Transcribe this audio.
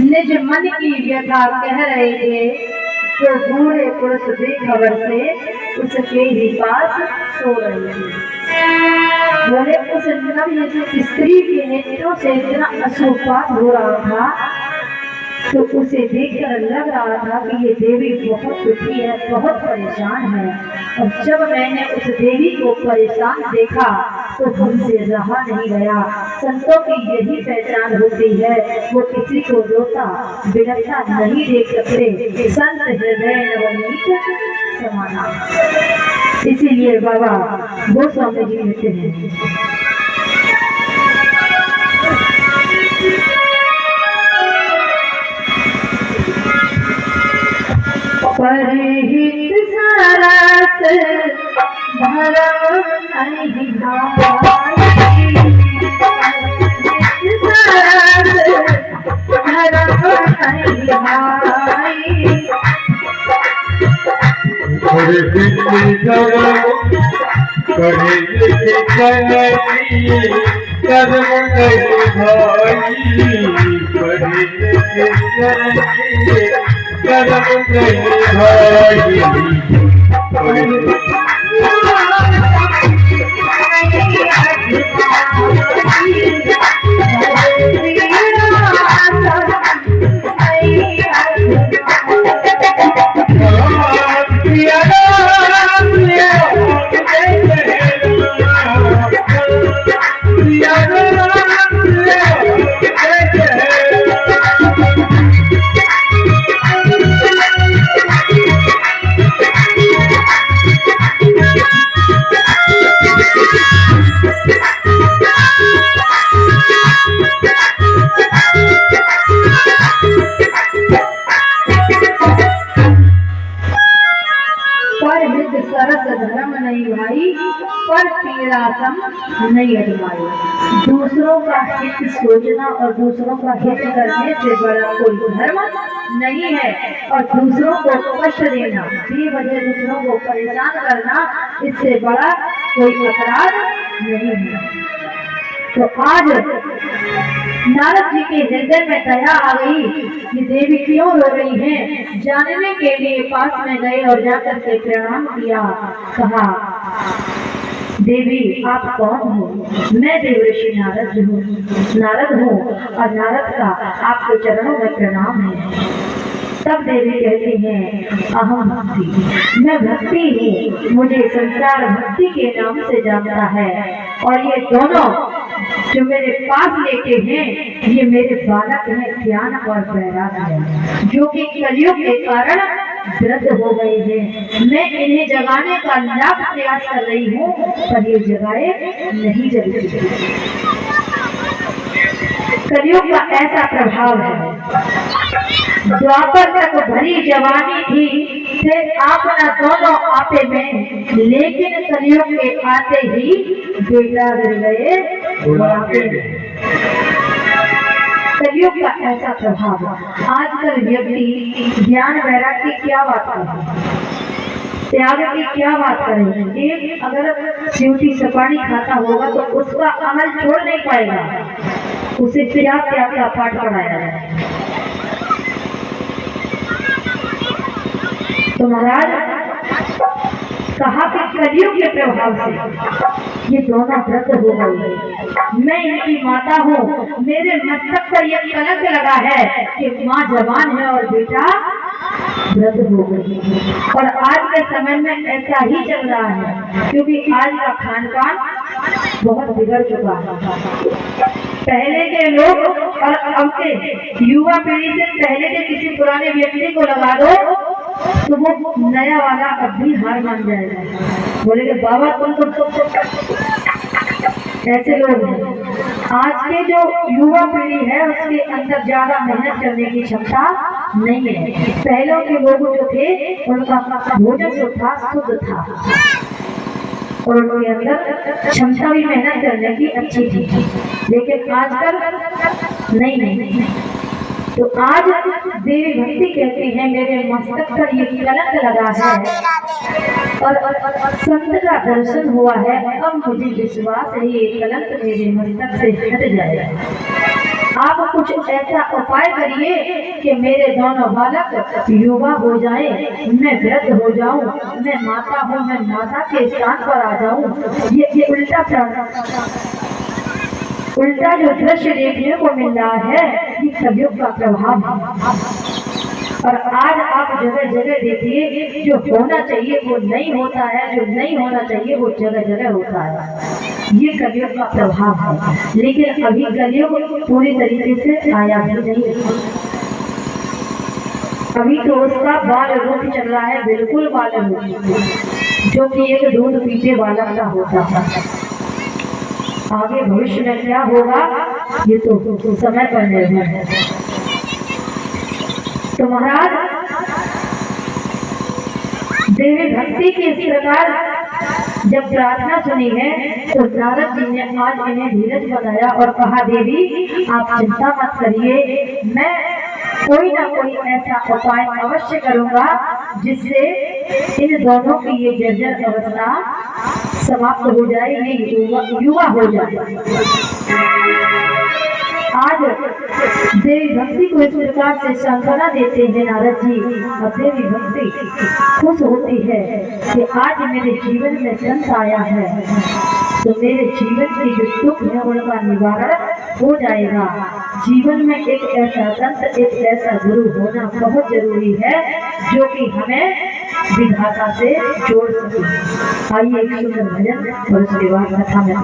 निज मन की व्यथा कह रहे थे, तो बूढ़े पुरुष बेखबर से उसके ही पास सो रहे थे। बोले उस नव स्त्री के नेत्रों से इतना अश्रुपात हो रहा था, तो उसे देखकर लग रहा था कि ये देवी बहुत दुखी है, बहुत परेशान है। और जब मैंने उस देवी को परेशान देखा तो हमसे रहा नहीं गया। संतों की यही पहचान होती है, वो किसी को रोता बिलखता नहीं देख सकते। संत हृदय नवनीत समाना। इसीलिए बाबा वो स्वामी जी कहते हैं, परहित सरस धर्म नहीं भाई, परहित सरस धर्म नहीं भाई। परहित धर्म कर्म नहीं भाई, परहित कर्म नहीं भाई। नहीं अजमाए। दूसरों का हित सोचना और दूसरों का हित करने से बड़ा कोई धर्म नहीं है। और दूसरों को कष्ट देना, बेवजह दूसरों को परेशान करना, इससे बड़ा कोई अपराध नहीं है। तो आज नारद जी के हृदय में दया आ गई कि देवी क्यों रो रही है। जानने के लिए पास में गए और जाकर के प्रणाम किया। कहा, देवी आप कौन हो? मैं देवर्षि नारद हूँ और नारद का आपके चरणों में प्रणाम है। तब देवी कहती हैं, अहम भक्ति, मैं भक्ति हूँ, मुझे संसार भक्ति के नाम से जानता है। और ये दोनों जो मेरे पास लेके हैं, ये मेरे बालक हैं, ज्ञान और वैराग्य, जो कि कलयुग के कारण वृद्ध हो गए हैं। मैं इन्हें जगाने का लाख प्रयास कर रही हूँ, पर ये जगाए नहीं जगती। कलयुग का ऐसा प्रभाव है। द्वापर तक भरी जवानी थी, फिर अपना दोनों आपे में, लेकिन कलयुग के आते ही बेटा गिर गए बुढ़ापे में। कलयुग का ऐसा प्रभाव। आजकल व्यक्ति ज्ञान वैराग्य की क्या बात करे, त्याग की क्या बात करें। एक अगर चिवटी सपाटी खाता होगा तो उसका अमल छोड़ नहीं पाएगा, उसे त्याग का पाठ पढ़ाया जाए। तो महाराज कहा कि कलयुग के प्रभाव से ये दोनों वृद्ध हो गई। मैं इनकी माता हूँ, मेरे मस्तक पर यह कलंक लगा है कि माँ जवान है और बेटा वृद्ध हो गई। और आज के समय में ऐसा ही चल रहा है, क्योंकि आज का खान पान बहुत बिगड़ चुका है। पहले के लोग और अब के युवा पीढ़ी से पहले के किसी पुराने व्यक्ति को लगा दो तो वो नया वाला अब भी हार मान जाएगा। बोलेंगे बाबा तुम तो ऐसे लोग हैं। आज के जो युवा पीढ़ी है उसके अंदर ज्यादा मेहनत करने की क्षमता नहीं है। पहले के लोग जो थे उनका भोजन जो था शुद्ध था और उनके अंदर क्षमता भी मेहनत करने की अच्छी थी, लेकिन आजकल नहीं। तो आज देवी भक्ति कहती है मेरे मस्तक पर ये कलंक लगा है और संत का दर्शन हुआ है, अब मुझे विश्वास है ये कलंक मेरे मस्तक से हट जाएगा। आप कुछ ऐसा उपाय करिए कि मेरे दोनों बालक युवा हो जाए, मैं वृद्ध हो जाऊं, मैं माता हूं, मैं माता के स्थान पर आ जाऊं। ये उल्टा जो दृश्य देखने को मिल रहा है ये कलयुग का प्रभाव है। और आज आप जगह जगह देखिए जो होना चाहिए वो नहीं होता है, जो नहीं होना चाहिए वो जगह जगह होता है। ये कलयुग का प्रभाव है, लेकिन अभी कलयुग पूरी तरीके से आया भी नहीं। अभी तो उसका बाल रूप चल रहा है, बिल्कुल बाल रूप, जो कि एक दूध पीते वाला का होता है। आगे भविष्य में क्या होगा ये तो समय पर निर्भर है। तो महाराज देवी भक्ति की इस प्रकार जब प्रार्थना सुनी है तो नारद जी ने आज इन्हें धीरज बनाया और कहा देवी आप चिंता मत करिए, मैं कोई ना कोई ऐसा उपाय अवश्य करूंगा जिससे इन दोनों की ये जर्जर अवस्था समाप्त हो जाए, ये युवा हो जाए। आज देवी भक्ति को इस प्रकार से सांत्वना देते हैं नारद जी और देवी भक्ति खुश होती है कि आज मेरे जीवन में संत आया है तो मेरे जीवन की जो दुख है उनका निवारण हो जाएगा। जीवन में एक ऐसा संत, एक ऐसा गुरु होना बहुत जरूरी है जो कि हमें विधाता से जोड़ सके। आइए एक सुंदर भजन और उसके बाद कथा में